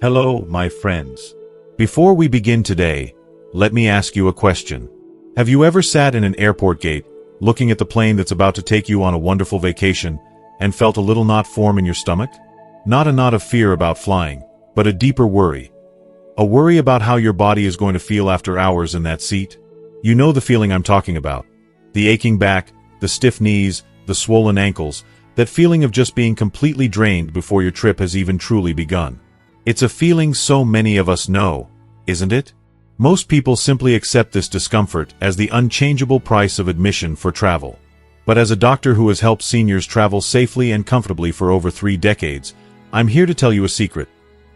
Hello, my friends. Before we begin today, let me ask you a question. Have you ever sat in an airport gate, looking at the plane that's about to take you on a wonderful vacation, and felt a little knot form in your stomach? Not a knot of fear about flying, but a deeper worry. A worry about how your body is going to feel after hours in that seat. You know the feeling I'm talking about. The aching back, the stiff knees, the swollen ankles, that feeling of just being completely drained before your trip has even truly begun. It's a feeling so many of us know, isn't it? Most people simply accept this discomfort as the unchangeable price of admission for travel. But as a doctor who has helped seniors travel safely and comfortably for over 3 decades, I'm here to tell you a secret.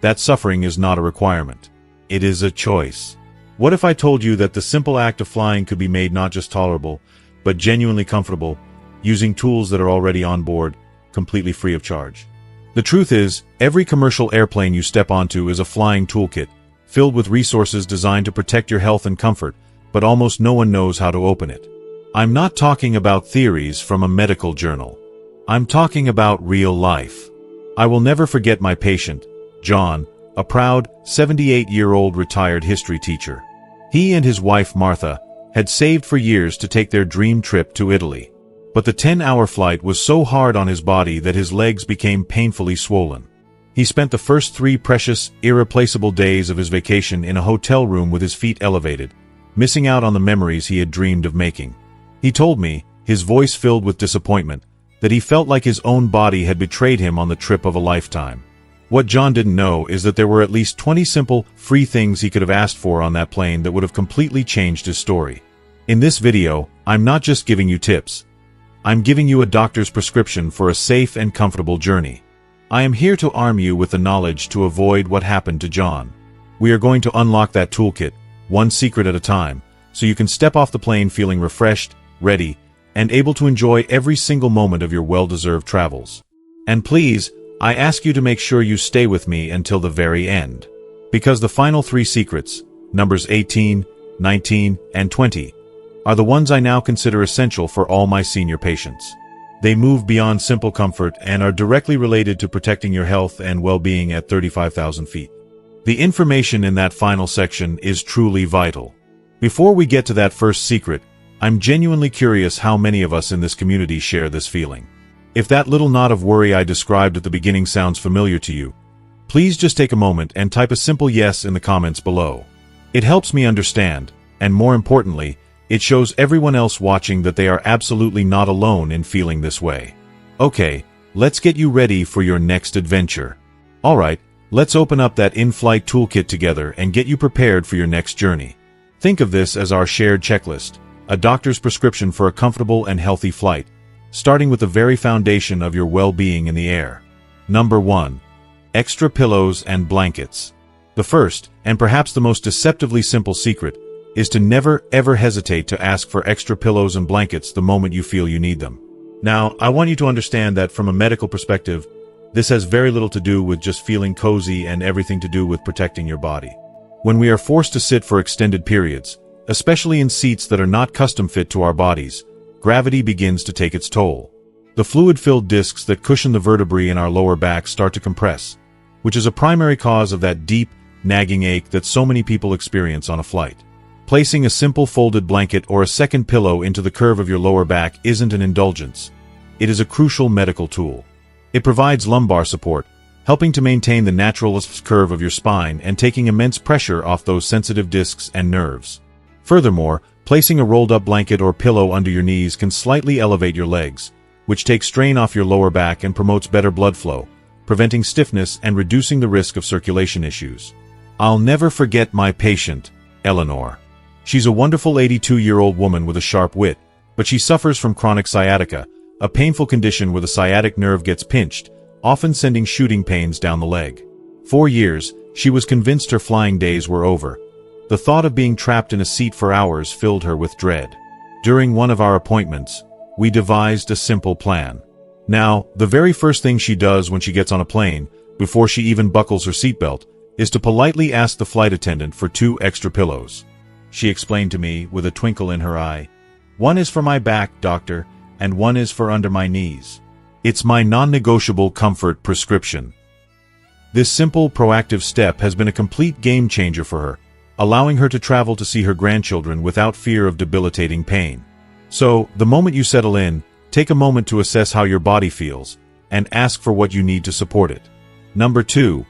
That suffering is not a requirement. It is a choice. What if I told you that the simple act of flying could be made not just tolerable, but genuinely comfortable, using tools that are already on board, completely free of charge? The truth is, every commercial airplane you step onto is a flying toolkit, filled with resources designed to protect your health and comfort, but almost no one knows how to open it. I'm not talking about theories from a medical journal. I'm talking about real life. I will never forget my patient, John, a proud, 78-year-old retired history teacher. He and his wife, Martha, had saved for years to take their dream trip to Italy. But the 10-hour flight was so hard on his body that his legs became painfully swollen. He spent the first 3 precious, irreplaceable days of his vacation in a hotel room with his feet elevated, missing out on the memories he had dreamed of making. He told me, his voice filled with disappointment, that he felt like his own body had betrayed him on the trip of a lifetime. What John didn't know is that there were at least 20 simple, free things he could have asked for on that plane that would have completely changed his story. In this video, I'm not just giving you tips. I'm giving you a doctor's prescription for a safe and comfortable journey. I am here to arm you with the knowledge to avoid what happened to John. We are going to unlock that toolkit, one secret at a time, so you can step off the plane feeling refreshed, ready, and able to enjoy every single moment of your well-deserved travels. And please, I ask you to make sure you stay with me until the very end. Because the final 3 secrets, numbers 18, 19, and 20, are the ones I now consider essential for all my senior patients. They move beyond simple comfort and are directly related to protecting your health and well-being at 35,000 feet. The information in that final section is truly vital. Before we get to that first secret, I'm genuinely curious how many of us in this community share this feeling. If that little knot of worry I described at the beginning sounds familiar to you, please just take a moment and type a simple yes in the comments below. It helps me understand, and more importantly, it shows everyone else watching that they are absolutely not alone in feeling this way. Okay, let's get you ready for your next adventure. Alright, let's open up that in-flight toolkit together and get you prepared for your next journey. Think of this as our shared checklist, a doctor's prescription for a comfortable and healthy flight, starting with the very foundation of your well-being in the air. Number 1. Extra pillows and blankets. The first, and perhaps the most deceptively simple secret, is to never ever hesitate to ask for extra pillows and blankets the moment you feel you need them. Now, I want you to understand that from a medical perspective, this has very little to do with just feeling cozy and everything to do with protecting your body. When we are forced to sit for extended periods, especially in seats that are not custom fit to our bodies, gravity begins to take its toll. The fluid-filled discs that cushion the vertebrae in our lower back start to compress, which is a primary cause of that deep, nagging ache that so many people experience on a flight. Placing a simple folded blanket or a second pillow into the curve of your lower back isn't an indulgence. It is a crucial medical tool. It provides lumbar support, helping to maintain the natural curve of your spine and taking immense pressure off those sensitive discs and nerves. Furthermore, placing a rolled-up blanket or pillow under your knees can slightly elevate your legs, which takes strain off your lower back and promotes better blood flow, preventing stiffness and reducing the risk of circulation issues. I'll never forget my patient, Eleanor. She's a wonderful 82-year-old woman with a sharp wit, but she suffers from chronic sciatica, a painful condition where the sciatic nerve gets pinched, often sending shooting pains down the leg. For years, she was convinced her flying days were over. The thought of being trapped in a seat for hours filled her with dread. During one of our appointments, we devised a simple plan. Now, the very first thing she does when she gets on a plane, before she even buckles her seatbelt, is to politely ask the flight attendant for 2 extra pillows. She explained to me with a twinkle in her eye. "One is for my back, doctor, and one is for under my knees. It's my non-negotiable comfort prescription." This simple, proactive step has been a complete game changer for her, allowing her to travel to see her grandchildren without fear of debilitating pain. So, the moment you settle in, take a moment to assess how your body feels, and ask for what you need to support it. Number 2.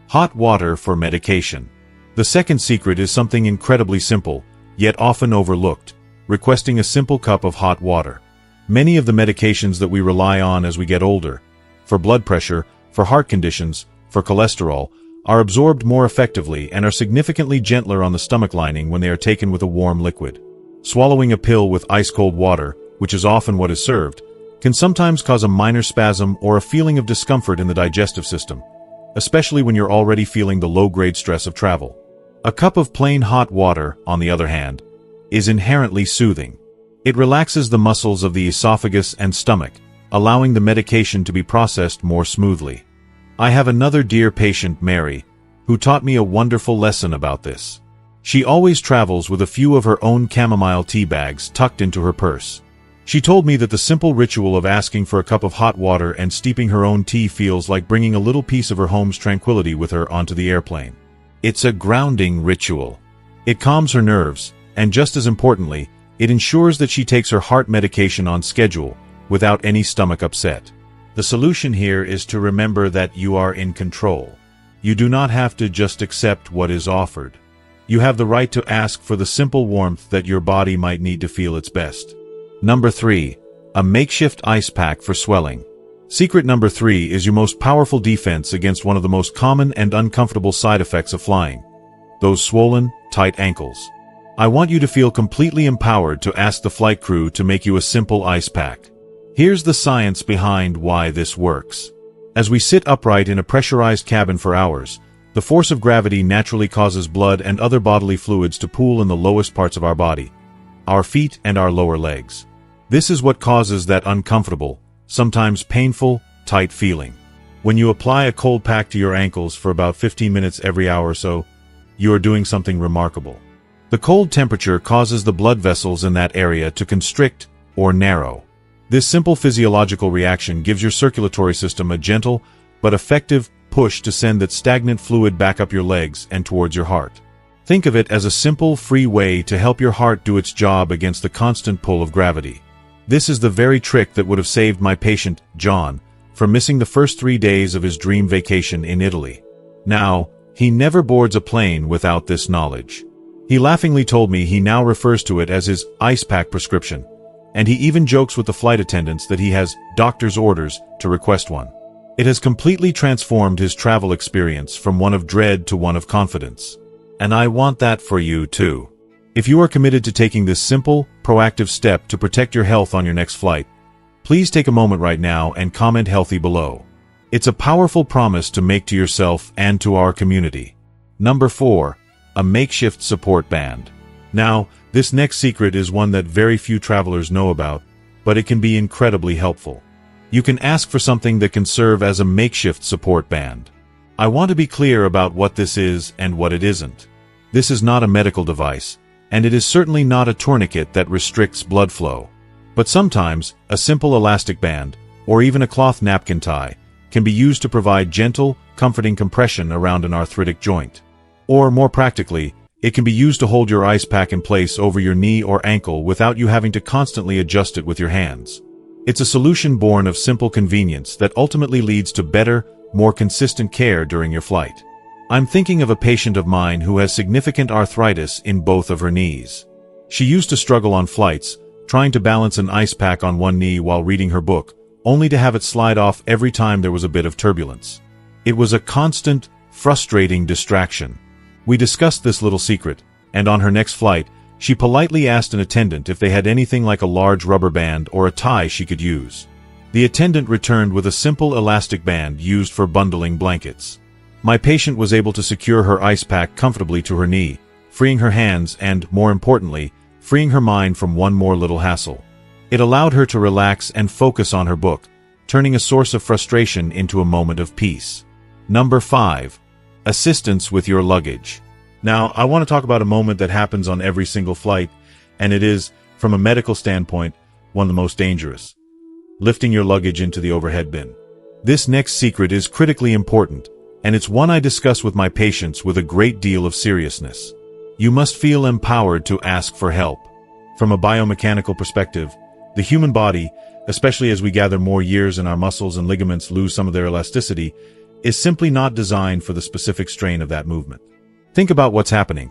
Hot water for medication. The second secret is something incredibly simple, yet often overlooked: requesting a simple cup of hot water. Many of the medications that we rely on as we get older, for blood pressure, for heart conditions, for cholesterol, are absorbed more effectively and are significantly gentler on the stomach lining when they are taken with a warm liquid. Swallowing a pill with ice-cold water, which is often what is served, can sometimes cause a minor spasm or a feeling of discomfort in the digestive system, especially when you're already feeling the low-grade stress of travel. A cup of plain hot water, on the other hand, is inherently soothing. It relaxes the muscles of the esophagus and stomach, allowing the medication to be processed more smoothly. I have another dear patient, Mary, who taught me a wonderful lesson about this. She always travels with a few of her own chamomile tea bags tucked into her purse. She told me that the simple ritual of asking for a cup of hot water and steeping her own tea feels like bringing a little piece of her home's tranquility with her onto the airplane. It's a grounding ritual. It calms her nerves, and just as importantly, it ensures that she takes her heart medication on schedule, without any stomach upset. The solution here is to remember that you are in control. You do not have to just accept what is offered. You have the right to ask for the simple warmth that your body might need to feel its best. Number 3. A makeshift ice pack for swelling. Secret number 3 is your most powerful defense against one of the most common and uncomfortable side effects of flying: those swollen, tight ankles. I want you to feel completely empowered to ask the flight crew to make you a simple ice pack. Here's the science behind why this works. As we sit upright in a pressurized cabin for hours, the force of gravity naturally causes blood and other bodily fluids to pool in the lowest parts of our body, our feet and our lower legs. This is what causes that uncomfortable, sometimes painful, tight feeling. When you apply a cold pack to your ankles for about 15 minutes every hour or so, you are doing something remarkable. The cold temperature causes the blood vessels in that area to constrict or narrow. This simple physiological reaction gives your circulatory system a gentle but effective push to send that stagnant fluid back up your legs and towards your heart. Think of it as a simple, free way to help your heart do its job against the constant pull of gravity. This is the very trick that would have saved my patient, John, from missing the first 3 days of his dream vacation in Italy. Now, he never boards a plane without this knowledge. He laughingly told me he now refers to it as his ice pack prescription, and he even jokes with the flight attendants that he has doctor's orders to request one. It has completely transformed his travel experience from one of dread to one of confidence. And I want that for you too. If you are committed to taking this simple, proactive step to protect your health on your next flight, please take a moment right now and comment healthy below. It's a powerful promise to make to yourself and to our community. Number 4. A makeshift support band. Now, this next secret is one that very few travelers know about, but it can be incredibly helpful. You can ask for something that can serve as a makeshift support band. I want to be clear about what this is and what it isn't. This is not a medical device, and it is certainly not a tourniquet that restricts blood flow. But sometimes, a simple elastic band, or even a cloth napkin tie, can be used to provide gentle, comforting compression around an arthritic joint. Or, more practically, it can be used to hold your ice pack in place over your knee or ankle without you having to constantly adjust it with your hands. It's a solution born of simple convenience that ultimately leads to better, more consistent care during your flight. I'm thinking of a patient of mine who has significant arthritis in both of her knees. She used to struggle on flights, trying to balance an ice pack on one knee while reading her book, only to have it slide off every time there was a bit of turbulence. It was a constant, frustrating distraction. We discussed this little secret, and on her next flight, she politely asked an attendant if they had anything like a large rubber band or a tie she could use. The attendant returned with a simple elastic band used for bundling blankets. My patient was able to secure her ice pack comfortably to her knee, freeing her hands and, more importantly, freeing her mind from one more little hassle. It allowed her to relax and focus on her book, turning a source of frustration into a moment of peace. Number 5. Assistance with your luggage. Now, I want to talk about a moment that happens on every single flight, and it is, from a medical standpoint, one of the most dangerous: lifting your luggage into the overhead bin. This next secret is critically important, and it's one I discuss with my patients with a great deal of seriousness. You must feel empowered to ask for help. From a biomechanical perspective, the human body, especially as we gather more years and our muscles and ligaments lose some of their elasticity, is simply not designed for the specific strain of that movement. Think about what's happening.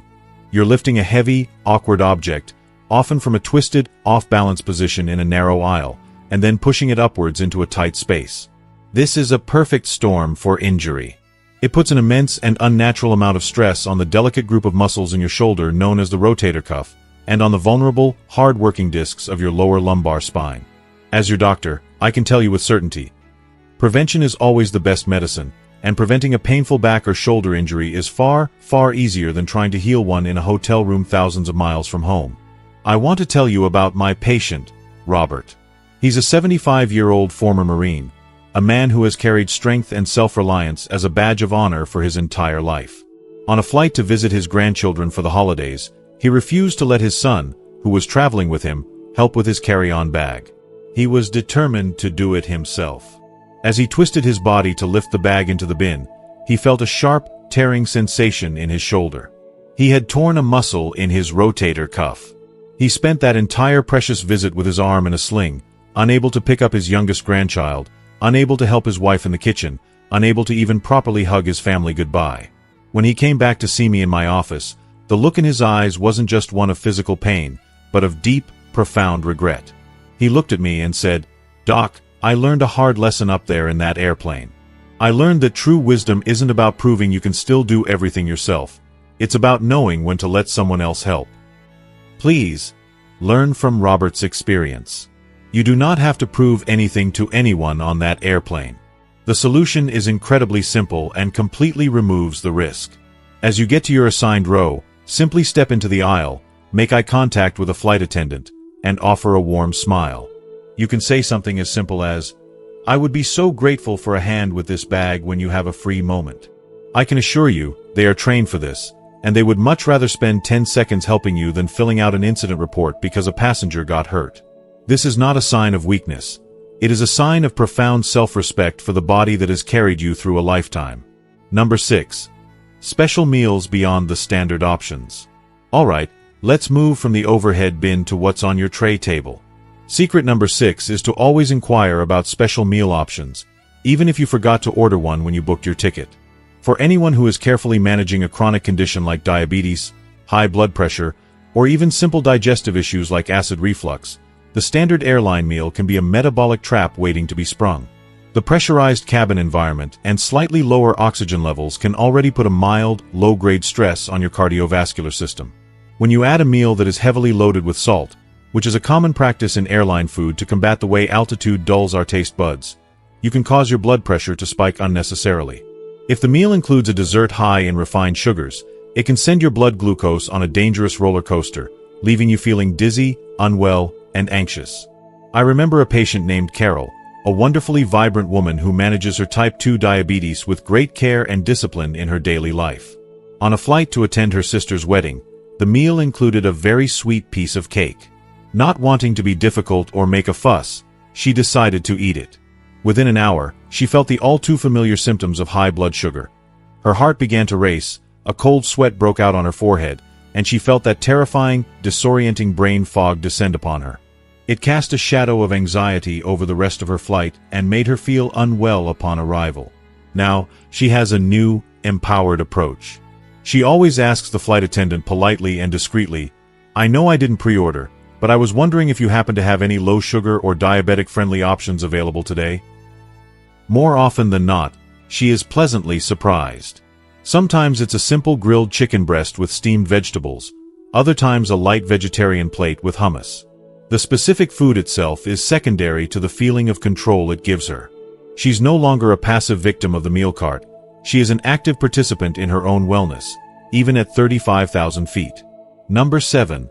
You're lifting a heavy, awkward object, often from a twisted, off-balance position in a narrow aisle, and then pushing it upwards into a tight space. This is a perfect storm for injury. It puts an immense and unnatural amount of stress on the delicate group of muscles in your shoulder known as the rotator cuff, and on the vulnerable, hard-working discs of your lower lumbar spine. As your doctor, I can tell you with certainty, prevention is always the best medicine, and preventing a painful back or shoulder injury is far, far easier than trying to heal one in a hotel room thousands of miles from home. I want to tell you about my patient, Robert. He's a 75-year-old former Marine, a man who has carried strength and self-reliance as a badge of honor for his entire life. On a flight to visit his grandchildren for the holidays, he refused to let his son, who was traveling with him, help with his carry-on bag. He was determined to do it himself. As he twisted his body to lift the bag into the bin, he felt a sharp, tearing sensation in his shoulder. He had torn a muscle in his rotator cuff. He spent that entire precious visit with his arm in a sling, unable to pick up his youngest grandchild, unable to help his wife in the kitchen, unable to even properly hug his family goodbye. When he came back to see me in my office, the look in his eyes wasn't just one of physical pain, but of deep, profound regret. He looked at me and said, "Doc, I learned a hard lesson up there in that airplane. I learned that true wisdom isn't about proving you can still do everything yourself. It's about knowing when to let someone else help." Please, learn from Robert's experience. You do not have to prove anything to anyone on that airplane. The solution is incredibly simple and completely removes the risk. As you get to your assigned row, simply step into the aisle, make eye contact with a flight attendant, and offer a warm smile. You can say something as simple as, "I would be so grateful for a hand with this bag when you have a free moment." I can assure you, they are trained for this, and they would much rather spend 10 seconds helping you than filling out an incident report because a passenger got hurt. This is not a sign of weakness. It is a sign of profound self-respect for the body that has carried you through a lifetime. Number 6. Special meals beyond the standard options. Alright, let's move from the overhead bin to what's on your tray table. Secret number 6 is to always inquire about special meal options, even if you forgot to order one when you booked your ticket. For anyone who is carefully managing a chronic condition like diabetes, high blood pressure, or even simple digestive issues like acid reflux, the standard airline meal can be a metabolic trap waiting to be sprung. The pressurized cabin environment and slightly lower oxygen levels can already put a mild, low-grade stress on your cardiovascular system. When you add a meal that is heavily loaded with salt, which is a common practice in airline food to combat the way altitude dulls our taste buds, you can cause your blood pressure to spike unnecessarily. If the meal includes a dessert high in refined sugars, it can send your blood glucose on a dangerous roller coaster, leaving you feeling dizzy, unwell, and anxious. I remember a patient named Carol, a wonderfully vibrant woman who manages her type 2 diabetes with great care and discipline in her daily life. On a flight to attend her sister's wedding, the meal included a very sweet piece of cake. Not wanting to be difficult or make a fuss, she decided to eat it. Within an hour, she felt the all-too-familiar symptoms of high blood sugar. Her heart began to race, a cold sweat broke out on her forehead, and she felt that terrifying, disorienting brain fog descend upon her. It cast a shadow of anxiety over the rest of her flight and made her feel unwell upon arrival. Now, she has a new, empowered approach. She always asks the flight attendant politely and discreetly, "I know I didn't pre-order, but I was wondering if you happen to have any low-sugar or diabetic-friendly options available today?" More often than not, she is pleasantly surprised. Sometimes it's a simple grilled chicken breast with steamed vegetables, other times a light vegetarian plate with hummus. The specific food itself is secondary to the feeling of control it gives her. She's no longer a passive victim of the meal cart. She is an active participant in her own wellness, even at 35,000 feet. Number 7.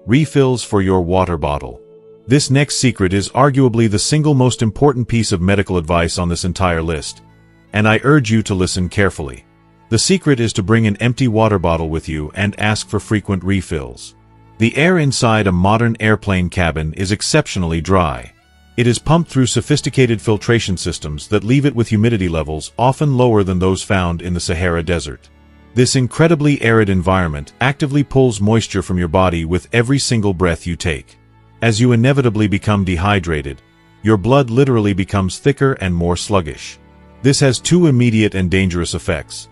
Refills for your water bottle. This next secret is arguably the single most important piece of medical advice on this entire list, and I urge you to listen carefully. The secret is to bring an empty water bottle with you and ask for frequent refills. The air inside a modern airplane cabin is exceptionally dry. It is pumped through sophisticated filtration systems that leave it with humidity levels often lower than those found in the Sahara Desert. This incredibly arid environment actively pulls moisture from your body with every single breath you take. As you inevitably become dehydrated, your blood literally becomes thicker and more sluggish. This has two immediate and dangerous effects.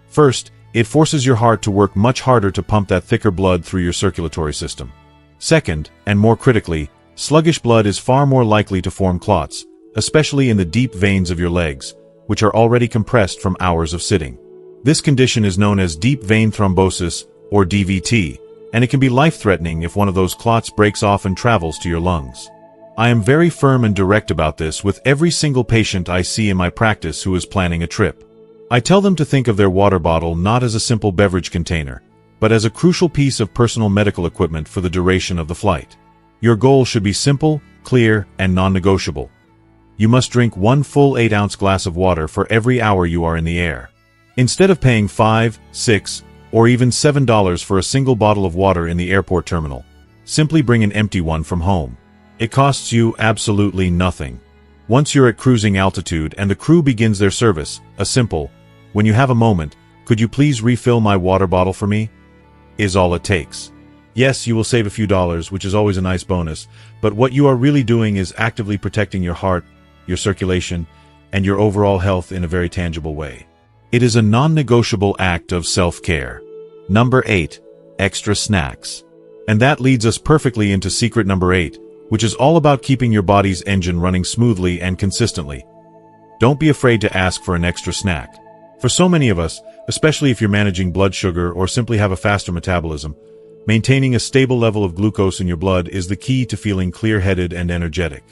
First, it forces your heart to work much harder to pump that thicker blood through your circulatory system. Second, and more critically, sluggish blood is far more likely to form clots, especially in the deep veins of your legs, which are already compressed from hours of sitting. This condition is known as deep vein thrombosis, or DVT, and it can be life-threatening if one of those clots breaks off and travels to your lungs. I am very firm and direct about this with every single patient I see in my practice who is planning a trip. I tell them to think of their water bottle not as a simple beverage container, but as a crucial piece of personal medical equipment for the duration of the flight. Your goal should be simple, clear, and non-negotiable. You must drink one full 8-ounce glass of water for every hour you are in the air. Instead of paying $5, $6, or even $7 for a single bottle of water in the airport terminal, simply bring an empty one from home. It costs you absolutely nothing. Once you're at cruising altitude and the crew begins their service, a simple, "When you have a moment, could you please refill my water bottle for me?" is all it takes. Yes, you will save a few dollars, which is always a nice bonus, but what you are really doing is actively protecting your heart, your circulation, and your overall health in a very tangible way. It is a non-negotiable act of self-care. Number 8. Extra snacks. And that leads us perfectly into secret number 8, which is all about keeping your body's engine running smoothly and consistently. Don't be afraid to ask for an extra snack. For so many of us, especially if you're managing blood sugar or simply have a faster metabolism, maintaining a stable level of glucose in your blood is the key to feeling clear-headed and energetic.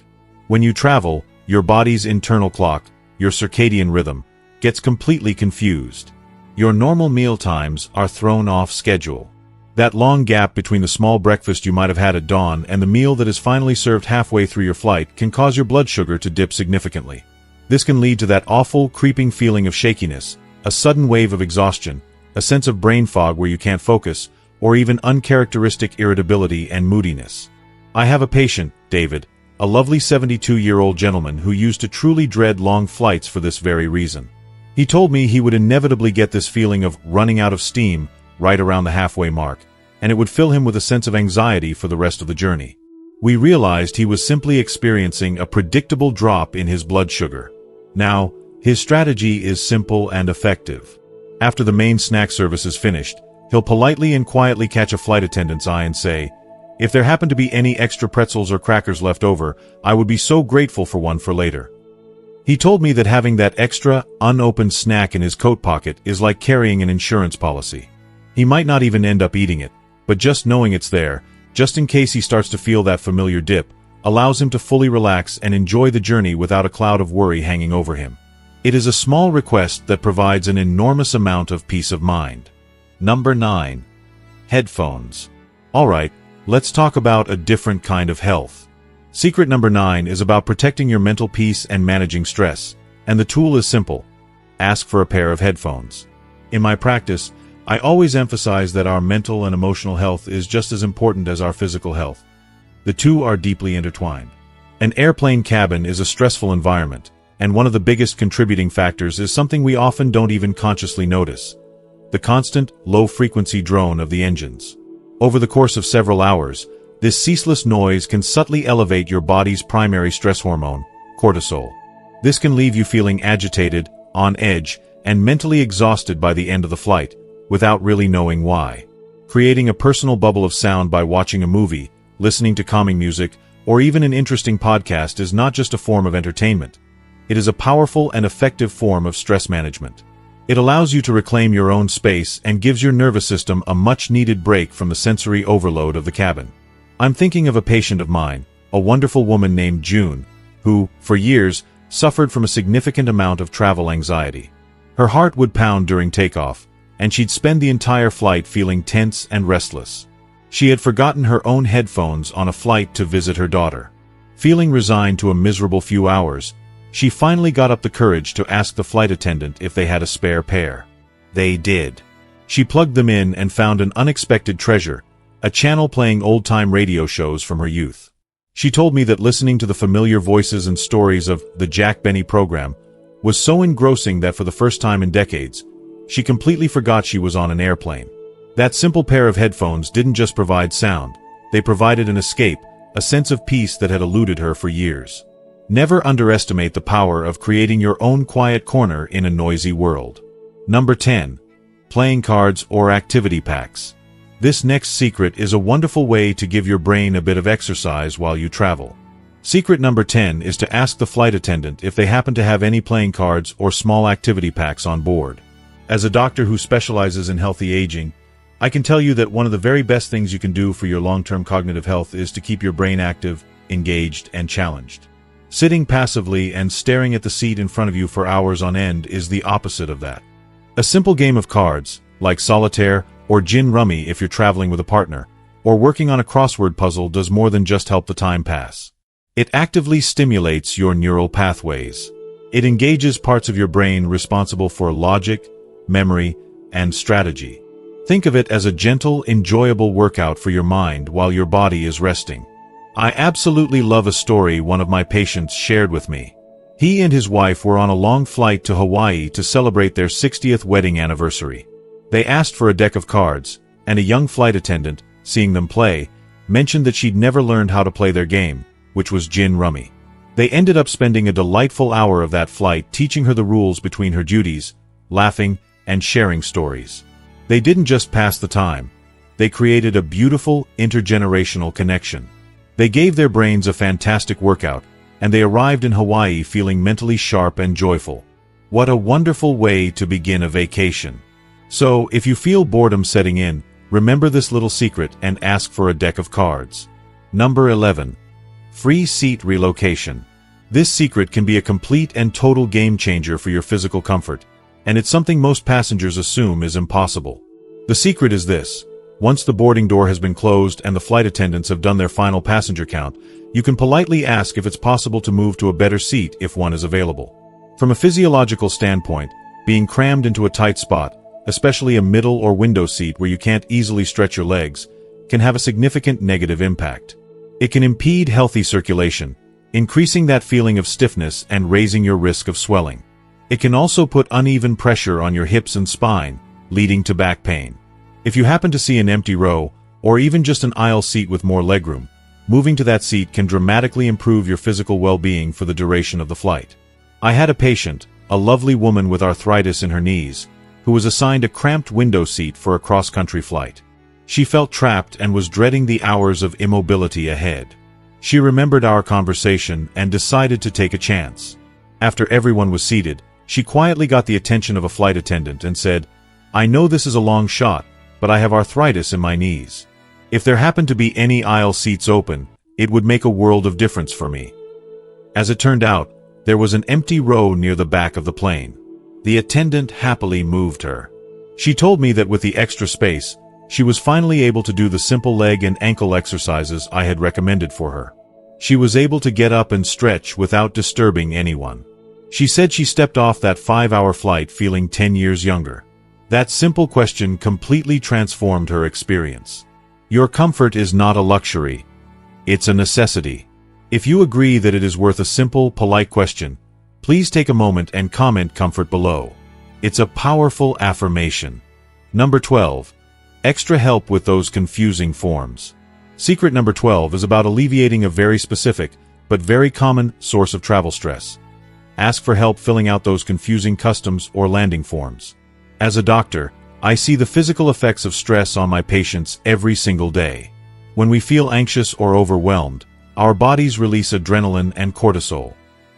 When you travel, your body's internal clock, your circadian rhythm, gets completely confused. Your normal meal times are thrown off schedule. That long gap between the small breakfast you might have had at dawn and the meal that is finally served halfway through your flight can cause your blood sugar to dip significantly. This can lead to that awful, creeping feeling of shakiness, a sudden wave of exhaustion, a sense of brain fog where you can't focus, or even uncharacteristic irritability and moodiness. I have a patient, David, a lovely 72-year-old gentleman who used to truly dread long flights for this very reason. He told me he would inevitably get this feeling of running out of steam right around the halfway mark, and it would fill him with a sense of anxiety for the rest of the journey. We realized he was simply experiencing a predictable drop in his blood sugar. Now, his strategy is simple and effective. After the main snack service is finished, he'll politely and quietly catch a flight attendant's eye and say, "If there happen to be any extra pretzels or crackers left over, I would be so grateful for one for later." He told me that having that extra, unopened snack in his coat pocket is like carrying an insurance policy. He might not even end up eating it, but just knowing it's there, just in case he starts to feel that familiar dip, allows him to fully relax and enjoy the journey without a cloud of worry hanging over him. It is a small request that provides an enormous amount of peace of mind. Number 9. Headphones. Alright, let's talk about a different kind of health. Secret number 9 is about protecting your mental peace and managing stress, and the tool is simple. Ask for a pair of headphones. In my practice, I always emphasize that our mental and emotional health is just as important as our physical health. The two are deeply intertwined. An airplane cabin is a stressful environment, and one of the biggest contributing factors is something we often don't even consciously notice: the constant, low-frequency drone of the engines. Over the course of several hours, this ceaseless noise can subtly elevate your body's primary stress hormone, cortisol. This can leave you feeling agitated, on edge, and mentally exhausted by the end of the flight, without really knowing why. Creating a personal bubble of sound by watching a movie, listening to calming music, or even an interesting podcast is not just a form of entertainment. It is a powerful and effective form of stress management. It allows you to reclaim your own space and gives your nervous system a much-needed break from the sensory overload of the cabin. I'm thinking of a patient of mine, a wonderful woman named June, who, for years, suffered from a significant amount of travel anxiety. Her heart would pound during takeoff, and she'd spend the entire flight feeling tense and restless. She had forgotten her own headphones on a flight to visit her daughter. Feeling resigned to a miserable few hours, she finally got up the courage to ask the flight attendant if they had a spare pair. They did. She plugged them in and found an unexpected treasure, a channel playing old-time radio shows from her youth. She told me that listening to the familiar voices and stories of the Jack Benny program was so engrossing that for the first time in decades, she completely forgot she was on an airplane. That simple pair of headphones didn't just provide sound, they provided an escape, a sense of peace that had eluded her for years. Never underestimate the power of creating your own quiet corner in a noisy world. Number 10. Playing cards or activity packs. This next secret is a wonderful way to give your brain a bit of exercise while you travel. Secret number 10 is to ask the flight attendant if they happen to have any playing cards or small activity packs on board. As a doctor who specializes in healthy aging, I can tell you that one of the very best things you can do for your long-term cognitive health is to keep your brain active, engaged, and challenged. Sitting passively and staring at the seat in front of you for hours on end is the opposite of that. A simple game of cards, like solitaire or gin rummy if you're traveling with a partner, or working on a crossword puzzle does more than just help the time pass. It actively stimulates your neural pathways. It engages parts of your brain responsible for logic, memory, and strategy. Think of it as a gentle, enjoyable workout for your mind while your body is resting. I absolutely love a story one of my patients shared with me. He and his wife were on a long flight to Hawaii to celebrate their 60th wedding anniversary. They asked for a deck of cards, and a young flight attendant, seeing them play, mentioned that she'd never learned how to play their game, which was gin rummy. They ended up spending a delightful hour of that flight teaching her the rules between her duties, laughing, and sharing stories. They didn't just pass the time. They created a beautiful, intergenerational connection. They gave their brains a fantastic workout, and they arrived in Hawaii feeling mentally sharp and joyful. What a wonderful way to begin a vacation. So, if you feel boredom setting in, remember this little secret and ask for a deck of cards. Number 11. Free seat relocation. This secret can be a complete and total game changer for your physical comfort, and it's something most passengers assume is impossible. The secret is this. Once the boarding door has been closed and the flight attendants have done their final passenger count, you can politely ask if it's possible to move to a better seat if one is available. From a physiological standpoint, being crammed into a tight spot, especially a middle or window seat where you can't easily stretch your legs, can have a significant negative impact. It can impede healthy circulation, increasing that feeling of stiffness and raising your risk of swelling. It can also put uneven pressure on your hips and spine, leading to back pain. If you happen to see an empty row, or even just an aisle seat with more legroom, moving to that seat can dramatically improve your physical well-being for the duration of the flight. I had a patient, a lovely woman with arthritis in her knees, who was assigned a cramped window seat for a cross-country flight. She felt trapped and was dreading the hours of immobility ahead. She remembered our conversation and decided to take a chance. After everyone was seated, she quietly got the attention of a flight attendant and said, "I know this is a long shot, but I have arthritis in my knees. If there happened to be any aisle seats open, it would make a world of difference for me." As it turned out, there was an empty row near the back of the plane. The attendant happily moved her. She told me that with the extra space, she was finally able to do the simple leg and ankle exercises I had recommended for her. She was able to get up and stretch without disturbing anyone. She said she stepped off that 5-hour flight feeling 10 years younger. That simple question completely transformed her experience. Your comfort is not a luxury. It's a necessity. If you agree that it is worth a simple, polite question, please take a moment and comment comfort below. It's a powerful affirmation. Number 12. Extra help with those confusing forms. Secret number 12 is about alleviating a very specific, but very common, source of travel stress. Ask for help filling out those confusing customs or landing forms. As a doctor, I see the physical effects of stress on my patients every single day. When we feel anxious or overwhelmed, our bodies release adrenaline and cortisol.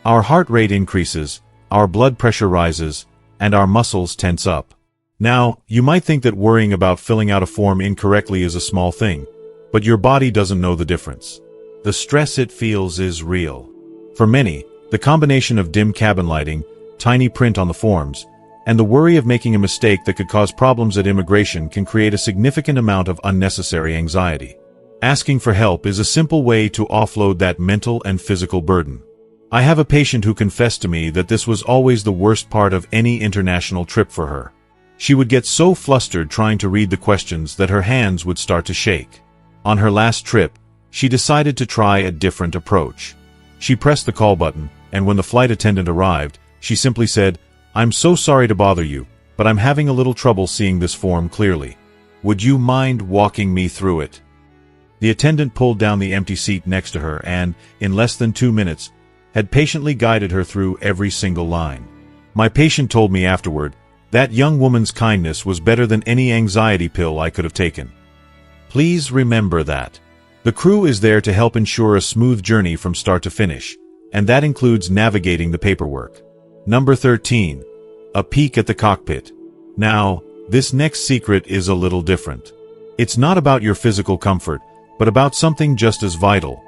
Our heart rate increases, our blood pressure rises, and our muscles tense up. Now, you might think that worrying about filling out a form incorrectly is a small thing, but your body doesn't know the difference. The stress it feels is real. For many, the combination of dim cabin lighting, tiny print on the forms, and the worry of making a mistake that could cause problems at immigration can create a significant amount of unnecessary anxiety. Asking for help is a simple way to offload that mental and physical burden. I have a patient who confessed to me that this was always the worst part of any international trip for her. She would get so flustered trying to read the questions that her hands would start to shake. On her last trip, she decided to try a different approach. She pressed the call button, and when the flight attendant arrived, she simply said, "I'm so sorry to bother you, but I'm having a little trouble seeing this form clearly. Would you mind walking me through it?" The attendant pulled down the empty seat next to her and, in less than 2 minutes, had patiently guided her through every single line. My patient told me afterward, that young woman's kindness was better than any anxiety pill I could have taken. Please remember that. The crew is there to help ensure a smooth journey from start to finish, and that includes navigating the paperwork. Number 13. A peek at the cockpit. Now, this next secret is a little different. It's not about your physical comfort, but about something just as vital: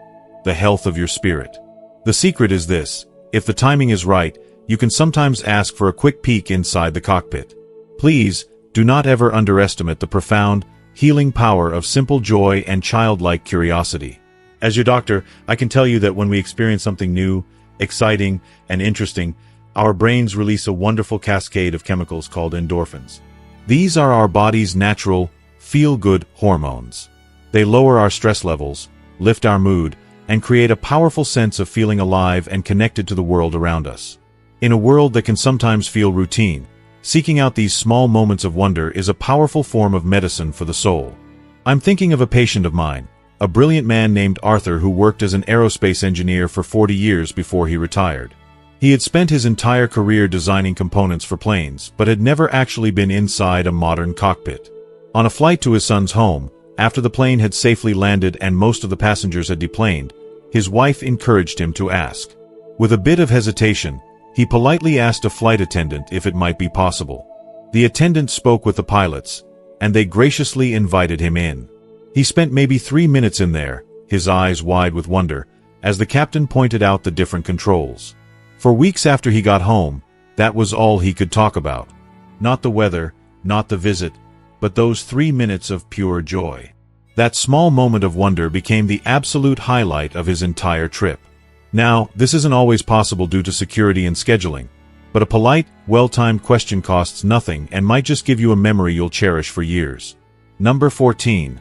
the health of your spirit. The secret is this: if the timing is right, you can sometimes ask for a quick peek inside the cockpit. Please, do not ever underestimate the profound, healing power of simple joy and childlike curiosity. As your doctor, I can tell you that when we experience something new, exciting, and interesting, our brains release a wonderful cascade of chemicals called endorphins. These are our body's natural, feel-good hormones. They lower our stress levels, lift our mood, and create a powerful sense of feeling alive and connected to the world around us. In a world that can sometimes feel routine, seeking out these small moments of wonder is a powerful form of medicine for the soul. I'm thinking of a patient of mine, a brilliant man named Arthur who worked as an aerospace engineer for 40 years before he retired. He had spent his entire career designing components for planes, but had never actually been inside a modern cockpit. On a flight to his son's home, after the plane had safely landed and most of the passengers had deplaned, his wife encouraged him to ask. With a bit of hesitation, he politely asked a flight attendant if it might be possible. The attendant spoke with the pilots, and they graciously invited him in. He spent maybe 3 minutes in there, his eyes wide with wonder, as the captain pointed out the different controls. For weeks after he got home, that was all he could talk about. Not the weather, not the visit, but those 3 minutes of pure joy. That small moment of wonder became the absolute highlight of his entire trip. Now, this isn't always possible due to security and scheduling, but a polite, well-timed question costs nothing and might just give you a memory you'll cherish for years. Number 14.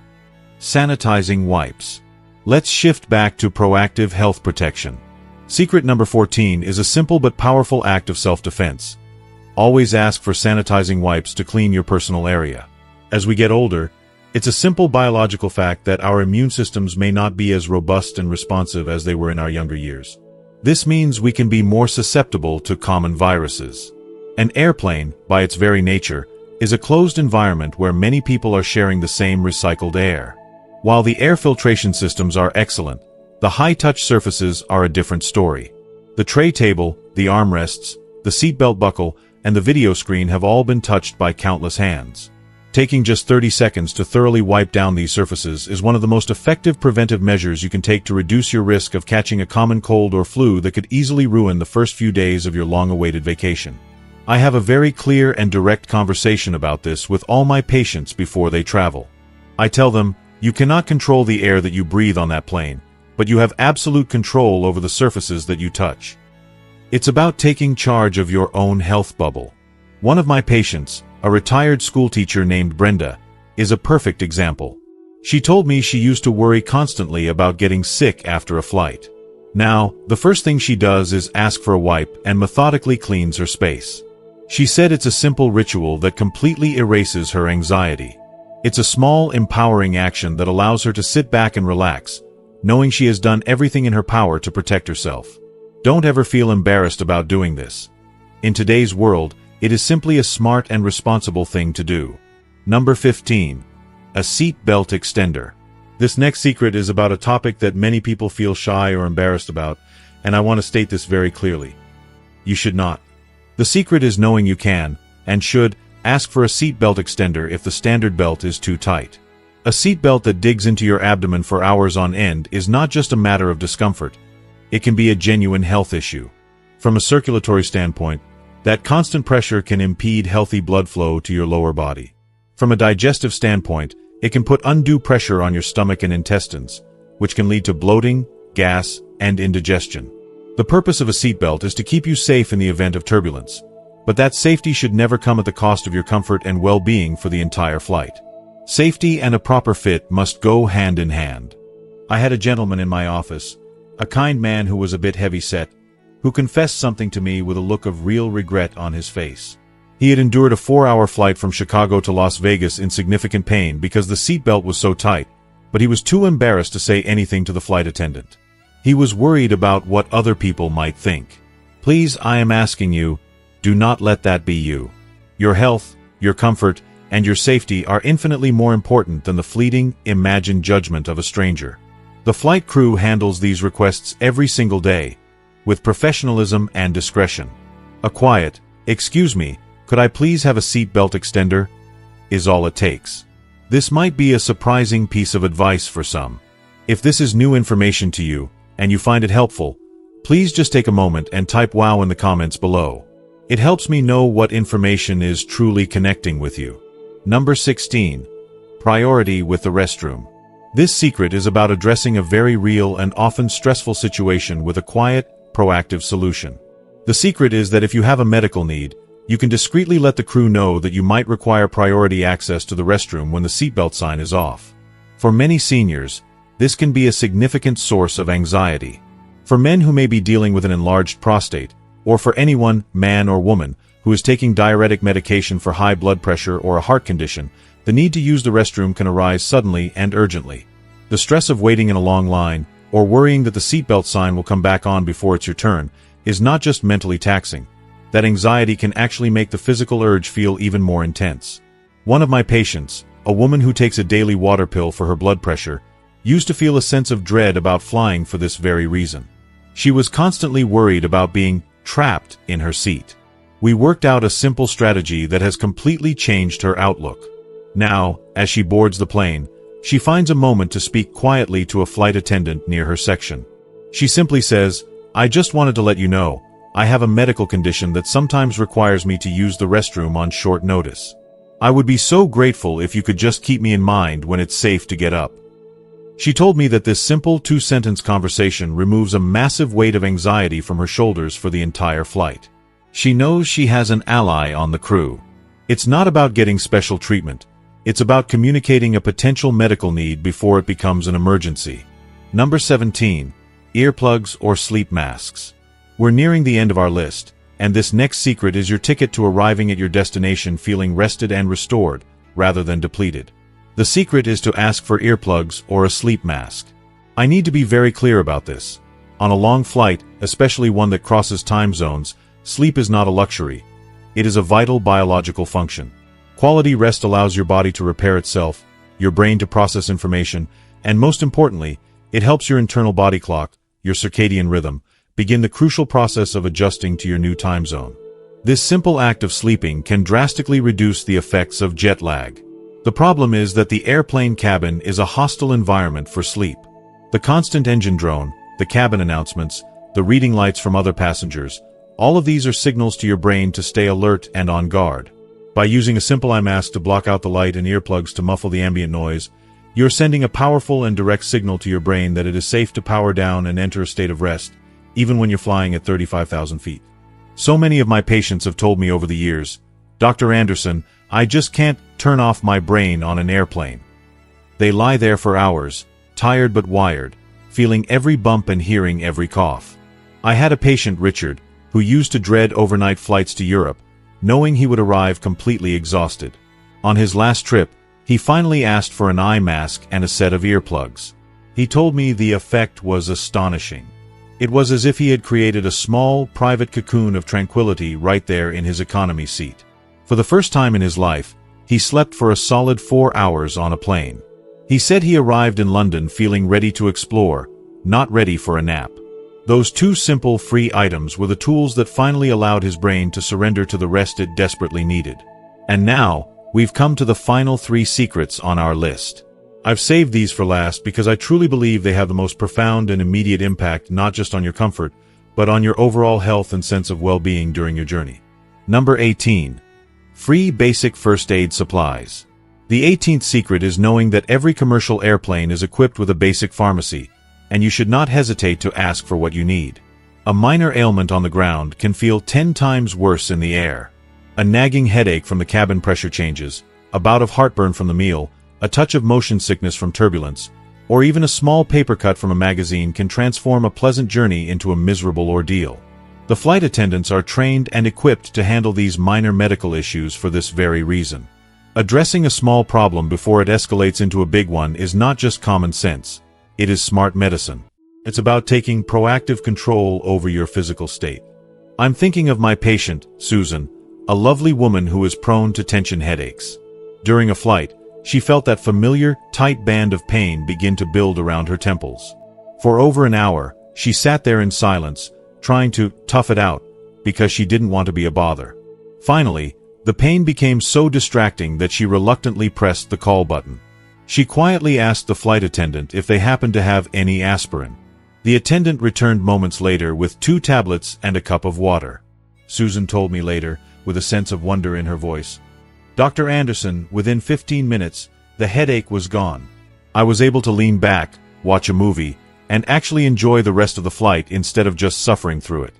Sanitizing wipes. Let's shift back to proactive health protection. Secret number 14 is a simple but powerful act of self-defense. Always ask for sanitizing wipes to clean your personal area. As we get older, it's a simple biological fact that our immune systems may not be as robust and responsive as they were in our younger years. This means we can be more susceptible to common viruses. An airplane, by its very nature, is a closed environment where many people are sharing the same recycled air. While the air filtration systems are excellent, the high-touch surfaces are a different story. The tray table, the armrests, the seatbelt buckle, and the video screen have all been touched by countless hands. Taking just 30 seconds to thoroughly wipe down these surfaces is one of the most effective preventive measures you can take to reduce your risk of catching a common cold or flu that could easily ruin the first few days of your long-awaited vacation. I have a very clear and direct conversation about this with all my patients before they travel. I tell them, you cannot control the air that you breathe on that plane, but you have absolute control over the surfaces that you touch. It's about taking charge of your own health bubble. One of my patients, a retired schoolteacher named Brenda, is a perfect example. She told me she used to worry constantly about getting sick after a flight. Now, the first thing she does is ask for a wipe and methodically cleans her space. She said it's a simple ritual that completely erases her anxiety. It's a small, empowering action that allows her to sit back and relax, knowing she has done everything in her power to protect herself. Don't ever feel embarrassed about doing this. In today's world, it is simply a smart and responsible thing to do. Number 15. A seat belt extender. This next secret is about a topic that many people feel shy or embarrassed about, and I want to state this very clearly. You should not. The secret is knowing you can, and should, ask for a seat belt extender if the standard belt is too tight. A seat belt that digs into your abdomen for hours on end is not just a matter of discomfort. It can be a genuine health issue. From a circulatory standpoint, that constant pressure can impede healthy blood flow to your lower body. From a digestive standpoint, it can put undue pressure on your stomach and intestines, which can lead to bloating, gas, and indigestion. The purpose of a seatbelt is to keep you safe in the event of turbulence, but that safety should never come at the cost of your comfort and well-being for the entire flight. Safety and a proper fit must go hand in hand. I had a gentleman in my office, a kind man who was a bit heavy-set, who confessed something to me with a look of real regret on his face. He had endured a 4-hour flight from Chicago to Las Vegas in significant pain because the seatbelt was so tight, but he was too embarrassed to say anything to the flight attendant. He was worried about what other people might think. Please, I am asking you, do not let that be you. Your health, your comfort, and your safety are infinitely more important than the fleeting, imagined judgment of a stranger. The flight crew handles these requests every single day, with professionalism and discretion. A quiet, "Excuse me, could I please have a seatbelt extender?" is all it takes. This might be a surprising piece of advice for some. If this is new information to you, and you find it helpful, please just take a moment and type "wow" in the comments below. It helps me know what information is truly connecting with you. Number 16. Priority with the restroom. This secret is about addressing a very real and often stressful situation with a quiet, proactive solution. The secret is that if you have a medical need, you can discreetly let the crew know that you might require priority access to the restroom when the seatbelt sign is off. For many seniors, this can be a significant source of anxiety. For men who may be dealing with an enlarged prostate, or for anyone, man or woman, who is taking diuretic medication for high blood pressure or a heart condition, the need to use the restroom can arise suddenly and urgently. The stress of waiting in a long line, or worrying that the seatbelt sign will come back on before it's your turn, is not just mentally taxing. That anxiety can actually make the physical urge feel even more intense. One of my patients, a woman who takes a daily water pill for her blood pressure, used to feel a sense of dread about flying for this very reason. She was constantly worried about being trapped in her seat. We worked out a simple strategy that has completely changed her outlook. Now, as she boards the plane, she finds a moment to speak quietly to a flight attendant near her section. She simply says, "I just wanted to let you know, I have a medical condition that sometimes requires me to use the restroom on short notice. I would be so grateful if you could just keep me in mind when it's safe to get up." She told me that this simple 2-sentence conversation removes a massive weight of anxiety from her shoulders for the entire flight. She knows she has an ally on the crew. It's not about getting special treatment. It's about communicating a potential medical need before it becomes an emergency. Number 17. Earplugs or sleep masks. We're nearing the end of our list, and this next secret is your ticket to arriving at your destination feeling rested and restored, rather than depleted. The secret is to ask for earplugs or a sleep mask. I need to be very clear about this. On a long flight, especially one that crosses time zones, sleep is not a luxury. It is a vital biological function. Quality rest allows your body to repair itself, your brain to process information, and most importantly, it helps your internal body clock, your circadian rhythm, begin the crucial process of adjusting to your new time zone. This simple act of sleeping can drastically reduce the effects of jet lag. The problem is that the airplane cabin is a hostile environment for sleep. The constant engine drone, the cabin announcements, the reading lights from other passengers, all of these are signals to your brain to stay alert and on guard. By using a simple eye mask to block out the light and earplugs to muffle the ambient noise, you're sending a powerful and direct signal to your brain that it is safe to power down and enter a state of rest, even when you're flying at 35,000 feet. So many of my patients have told me over the years, "Dr. Anderson, I just can't turn off my brain on an airplane." They lie there for hours, tired but wired, feeling every bump and hearing every cough. I had a patient, Richard, who used to dread overnight flights to Europe, knowing he would arrive completely exhausted. On his last trip, he finally asked for an eye mask and a set of earplugs. He told me the effect was astonishing. It was as if he had created a small, private cocoon of tranquility right there in his economy seat. For the first time in his life, he slept for a solid 4 hours on a plane. He said he arrived in London feeling ready to explore, not ready for a nap. Those two simple, free items were the tools that finally allowed his brain to surrender to the rest it desperately needed. And now, we've come to the final 3 secrets on our list. I've saved these for last because I truly believe they have the most profound and immediate impact not just on your comfort, but on your overall health and sense of well-being during your journey. Number 18. Free basic first aid supplies. The 18th secret is knowing that every commercial airplane is equipped with a basic pharmacy, and you should not hesitate to ask for what you need. A minor ailment on the ground can feel 10 times worse in the air. A nagging headache from the cabin pressure changes, a bout of heartburn from the meal, a touch of motion sickness from turbulence, or even a small paper cut from a magazine can transform a pleasant journey into a miserable ordeal. The flight attendants are trained and equipped to handle these minor medical issues for this very reason. Addressing a small problem before it escalates into a big one is not just common sense, it is smart medicine. It's about taking proactive control over your physical state. I'm thinking of my patient, Susan, a lovely woman who is prone to tension headaches. During a flight, she felt that familiar, tight band of pain begin to build around her temples. For over an hour, she sat there in silence, trying to tough it out, because she didn't want to be a bother. Finally, the pain became so distracting that she reluctantly pressed the call button. She quietly asked the flight attendant if they happened to have any aspirin. The attendant returned moments later with 2 tablets and a cup of water. Susan told me later, with a sense of wonder in her voice, "Dr. Anderson, within 15 minutes, the headache was gone. I was able to lean back, watch a movie, and actually enjoy the rest of the flight instead of just suffering through it."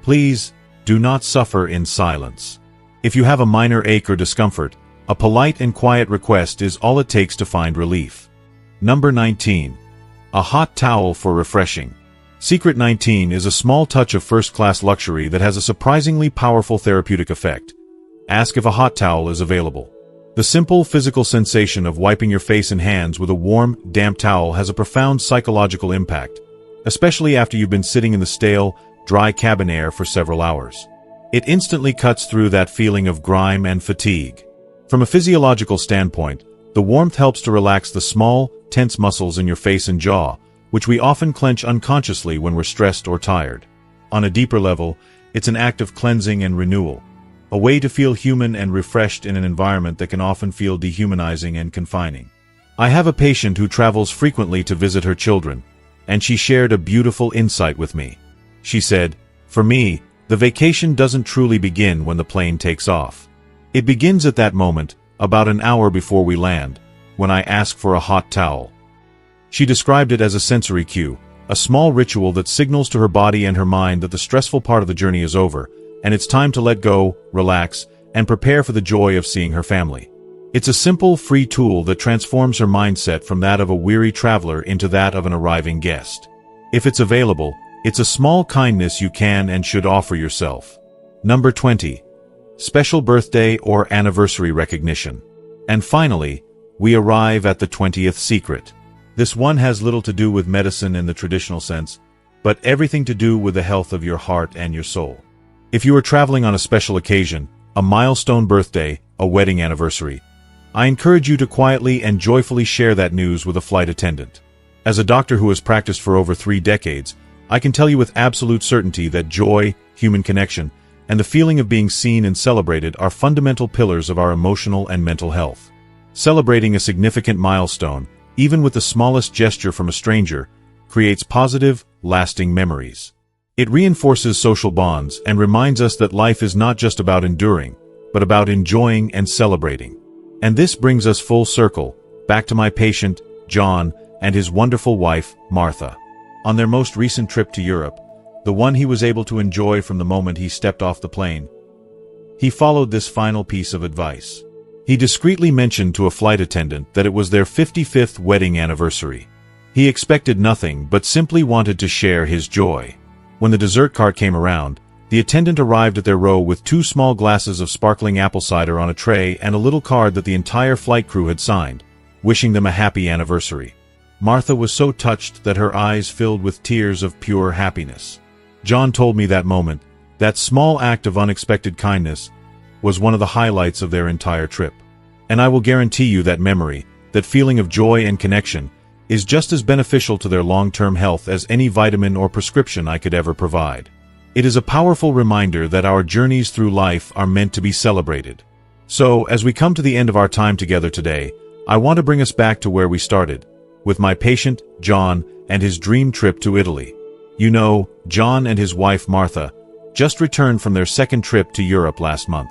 Please, do not suffer in silence. If you have a minor ache or discomfort, a polite and quiet request is all it takes to find relief. Number 19. A hot towel for refreshing. Secret 19 is a small touch of first-class luxury that has a surprisingly powerful therapeutic effect. Ask if a hot towel is available. The simple physical sensation of wiping your face and hands with a warm, damp towel has a profound psychological impact, especially after you've been sitting in the stale, dry cabin air for several hours. It instantly cuts through that feeling of grime and fatigue. From a physiological standpoint, the warmth helps to relax the small, tense muscles in your face and jaw, which we often clench unconsciously when we're stressed or tired. On a deeper level, it's an act of cleansing and renewal, a way to feel human and refreshed in an environment that can often feel dehumanizing and confining. I have a patient who travels frequently to visit her children, and she shared a beautiful insight with me. She said, "For me, the vacation doesn't truly begin when the plane takes off. It begins at that moment, about an hour before we land, when I ask for a hot towel." She described it as a sensory cue, a small ritual that signals to her body and her mind that the stressful part of the journey is over, and it's time to let go, relax, and prepare for the joy of seeing her family. It's a simple, free tool that transforms her mindset from that of a weary traveler into that of an arriving guest. If it's available, it's a small kindness you can and should offer yourself. Number 20. Special birthday or anniversary recognition. And finally, we arrive at the 20th secret. This one has little to do with medicine in the traditional sense, but everything to do with the health of your heart and your soul. If you are traveling on a special occasion, a milestone birthday, a wedding anniversary, I encourage you to quietly and joyfully share that news with a flight attendant. As a doctor who has practiced for over 3 decades, I can tell you with absolute certainty that joy, human connection, and the feeling of being seen and celebrated are fundamental pillars of our emotional and mental health. Celebrating a significant milestone, even with the smallest gesture from a stranger, creates positive, lasting memories. It reinforces social bonds and reminds us that life is not just about enduring, but about enjoying and celebrating. And this brings us full circle, back to my patient, John, and his wonderful wife, Martha. On their most recent trip to Europe, the one he was able to enjoy from the moment he stepped off the plane, he followed this final piece of advice. He discreetly mentioned to a flight attendant that it was their 55th wedding anniversary. He expected nothing but simply wanted to share his joy. When the dessert cart came around, the attendant arrived at their row with 2 small glasses of sparkling apple cider on a tray and a little card that the entire flight crew had signed, wishing them a happy anniversary. Martha was so touched that her eyes filled with tears of pure happiness. John told me that moment, that small act of unexpected kindness, was one of the highlights of their entire trip. And I will guarantee you that memory, that feeling of joy and connection, is just as beneficial to their long-term health as any vitamin or prescription I could ever provide. It is a powerful reminder that our journeys through life are meant to be celebrated. So, as we come to the end of our time together today, I want to bring us back to where we started, with my patient, John, and his dream trip to Italy. You know, John and his wife Martha just returned from their second trip to Europe last month.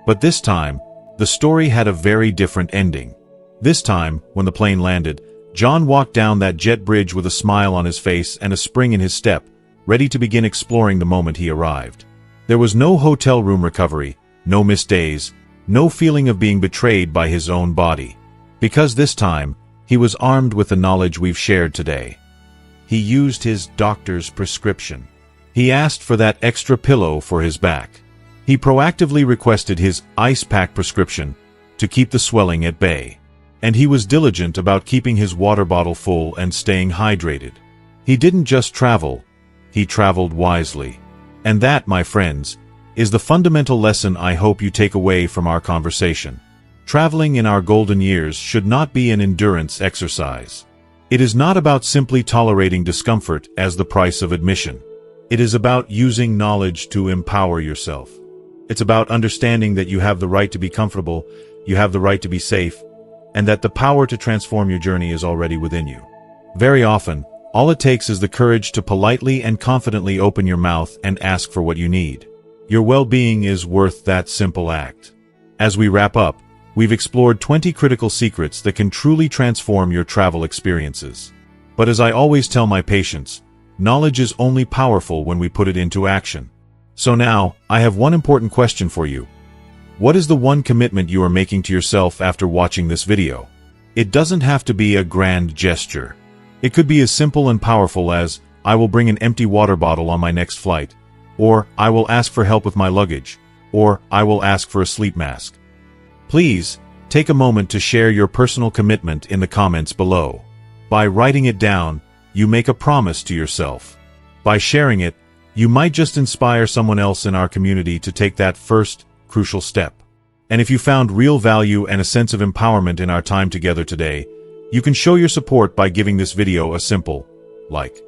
But this time, the story had a very different ending. This time, when the plane landed, John walked down that jet bridge with a smile on his face and a spring in his step, ready to begin exploring the moment he arrived. There was no hotel room recovery, no missed days, no feeling of being betrayed by his own body. Because this time, He was armed with the knowledge we've shared today. He used his doctor's prescription. He asked for that extra pillow for his back. He proactively requested his ice pack prescription to keep the swelling at bay. And he was diligent about keeping his water bottle full and staying hydrated. He didn't just travel, he traveled wisely. And that, my friends, is the fundamental lesson I hope you take away from our conversation. Traveling in our golden years should not be an endurance exercise. It is not about simply tolerating discomfort as the price of admission. It is about using knowledge to empower yourself. It's about understanding that you have the right to be comfortable, you have the right to be safe, and that the power to transform your journey is already within you. Very often, all it takes is the courage to politely and confidently open your mouth and ask for what you need. Your well-being is worth that simple act. As we wrap up, we've explored 20 critical secrets that can truly transform your travel experiences. But as I always tell my patients, knowledge is only powerful when we put it into action. So now, I have one important question for you. What is the one commitment you are making to yourself after watching this video? It doesn't have to be a grand gesture. It could be as simple and powerful as, I will bring an empty water bottle on my next flight, or I will ask for help with my luggage, or I will ask for a sleep mask. Please, take a moment to share your personal commitment in the comments below. By writing it down, you make a promise to yourself. By sharing it, you might just inspire someone else in our community to take that first, crucial step. And if you found real value and a sense of empowerment in our time together today, you can show your support by giving this video a simple like.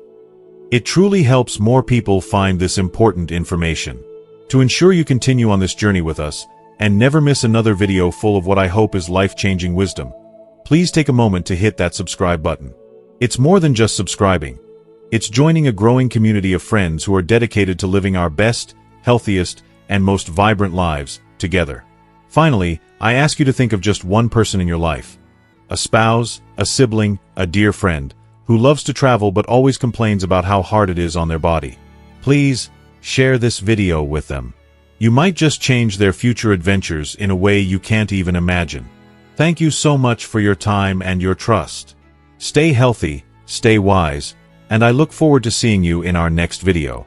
It truly helps more people find this important information. To ensure you continue on this journey with us, and never miss another video full of what I hope is life-changing wisdom, please take a moment to hit that subscribe button. It's more than just subscribing. It's joining a growing community of friends who are dedicated to living our best, healthiest, and most vibrant lives together. Finally, I ask you to think of just one person in your life. A spouse, a sibling, a dear friend, who loves to travel but always complains about how hard it is on their body. Please, share this video with them. You might just change their future adventures in a way you can't even imagine. Thank you so much for your time and your trust. Stay healthy, stay wise, and I look forward to seeing you in our next video.